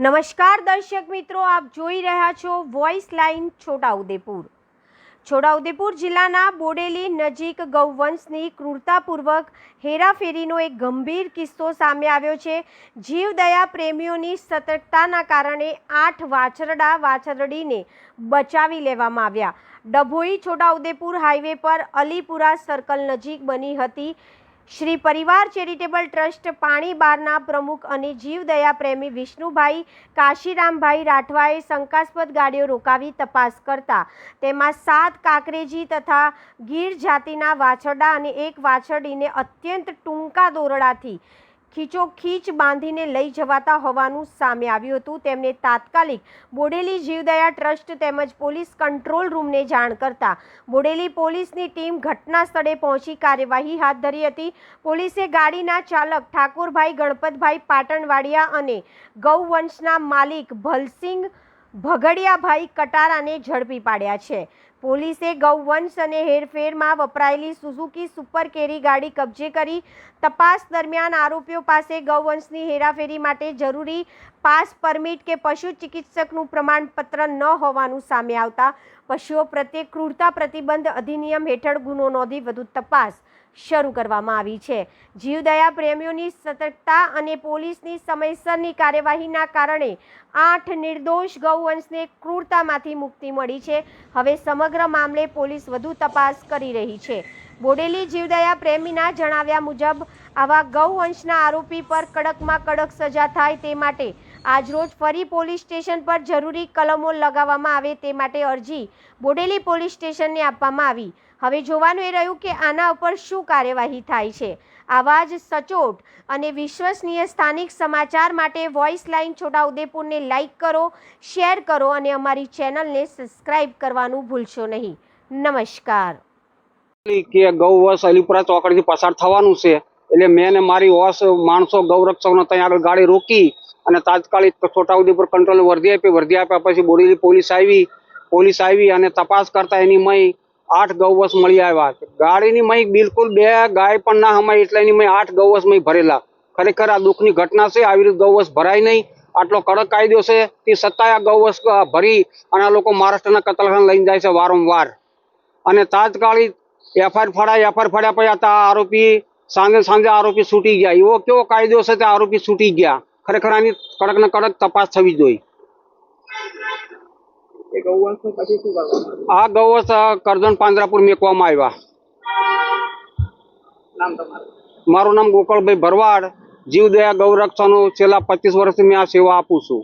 નમસ્કાર દર્શક મિત્રો, આપ જોઈ રહ્યા છો વોઇસ લાઇન છોટાઉદેપુર. છોટાઉદેપુર જિલ્લાના બોડેલી નજીક ગૌવંશની ક્રૂરતાપૂર્વક હેરાફેરીનો એક ગંભીર કિસ્સો સામે આવ્યો છે. જીવદયા પ્રેમીઓની સતર્કતાના કારણે 8 વાછરડીને બચાવી લેવામાં આવ્યા. ડભોઈ છોટાઉદેપુર હાઈવે પર અલીપુરા સર્કલ નજીક બની હતી. શ્રી પરિવાર ચેરિટેબલ ટ્રસ્ટ પાણીબારના પ્રમુખ અને જીવદયા પ્રેમી વિષ્ણુભાઈ કાશીરામભાઈ રાઠવાએ શંકાસ્પદ ગાડીઓ રોકાવી તપાસ કરતા તેમાં 7 કાંકરેજી તથા ગીર જાતિના વાછરડા અને એક વાછરડીને અત્યંત ટૂંકા દોરડાથી ખીચોખીચ બાંધીને લઈ જવાતા હોવાનું સામે આવ્યું હતું. તેમને તાત્કાલિક બોડેલી જીવદયા ટ્રસ્ટ તેમજ પોલીસ કંટ્રોલ રૂમને જાણ કરતા બોડેલી પોલીસની ટીમ ઘટના સ્થળે પહોંચી કાર્યવાહી હાથ ધરી હતી. પોલીસે ગાડીના ચાલક ઠાકોરભાઈ ગણપતભાઈ પાટણવાડિયા અને ગૌવંશના માલિક ભલસિંહ ભગડિયાભાઈ કટારાને ઝડપી પાડ્યા છે. પોલીસે ગૌવંશ અને હેરફેરમાં વપરાયેલી સુઝુકી સુપર કેરી ગાડી કબજે કરી તપાસ દરમિયાન આરોપીઓ પાસે ગૌવંશની હેરાફેરી માટે જરૂરી પાસ, પરમિટ કે પશુ ચિકિત્સકનું પ્રમાણપત્ર ન હોવાનું સામે આવતા પશુઓ પ્રત્યે ક્રૂરતા પ્રતિબંધ અધિનિયમ હેઠળ ગુનો નોંધી વધુ તપાસ શરૂ કરવામાં આવી છે. જીવદયા પ્રેમીઓની સતર્કતા અને પોલીસની સમયસરની કાર્યવાહીના કારણે 8 નિર્દોષ ગૌવંશને ક્રૂરતામાંથી મુક્તિ મળી છે. હવે સમગ્ર મામલે પોલીસ વધુ તપાસ કરી રહી છે. બોડેલી જીવદયા પ્રેમીના જણાવ્યા મુજબ આવા ગૌવંશના આરોપી પર કડકમાં કડક સજા થાય તે માટે આજરોજ ફરી પોલીસ સ્ટેશન પર જરૂરી કલમો લગાવવામાં આવે તે માટે અરજી બોડેલી પોલીસ સ્ટેશનને આપવામાં આવી. હવે જોવાનું એ રહ્યું કે આના ઉપર શું કાર્યવાહી થાય છે. આવા જ સચોટ અને વિશ્વસનીય સ્થાનિક સમાચાર માટે વોઇસ લાઇન છોટાઉદેપુરને લાઇક કરો, શેર કરો અને અમારી ચેનલને સબસ્ક્રાઇબ કરવાનું ભૂલશો નહીં. નમસ્કાર. કે ગૌવંશ અલીપુરા ચોકડીથી પસાર થવાનું છે એટલે મેં ને મારી વોશ માણસો ગૌરક્ષકનો ત્યાં આગળ ગાડી રોકી અને તાત્કાલિક છોટાઉદેપુર કંટ્રોલને વર્દી આપ્યા પછી બોડેલી પોલીસ આવી અને તપાસ કરતા એની મય 8 ગૌવંશ મળી આવ્યા. ગાડીની મય બિલકુલ 2 ગાય પણ ના હમાય એટલે એની મય 8 ગૌવંશ મય ભરેલા. ખરેખર આ દુઃખની ઘટના છે. આવી રીતે ગૌવંશ ભરાય નહીં. આટલો કડક કાયદો છે તે છતાંય આ ગૌવંશ ભરી અને આ લોકો મહારાષ્ટ્રના કતલખાને લઈને જાય છે વારંવાર. અને તાત્કાલિક એફઆઈઆર ફાડ્યા પછી આ આરોપી સાંજે આરોપી છૂટી ગયા. એવો કેવો કાયદો છે તે આરોપી છૂટી ગયા. ખરેખર આની કડક ને કડક તપાસ થવી જોઈએ. આ ગૌવંશ કરજણ પાંજરાપુર મેકવામાં આવ્યા. મારું નામ ગોકળભાઈ ભરવાડ. જીવદયા ગૌરક્ષાનો છેલ્લા 25 વર્ષથી મેં આ સેવા આપું છું.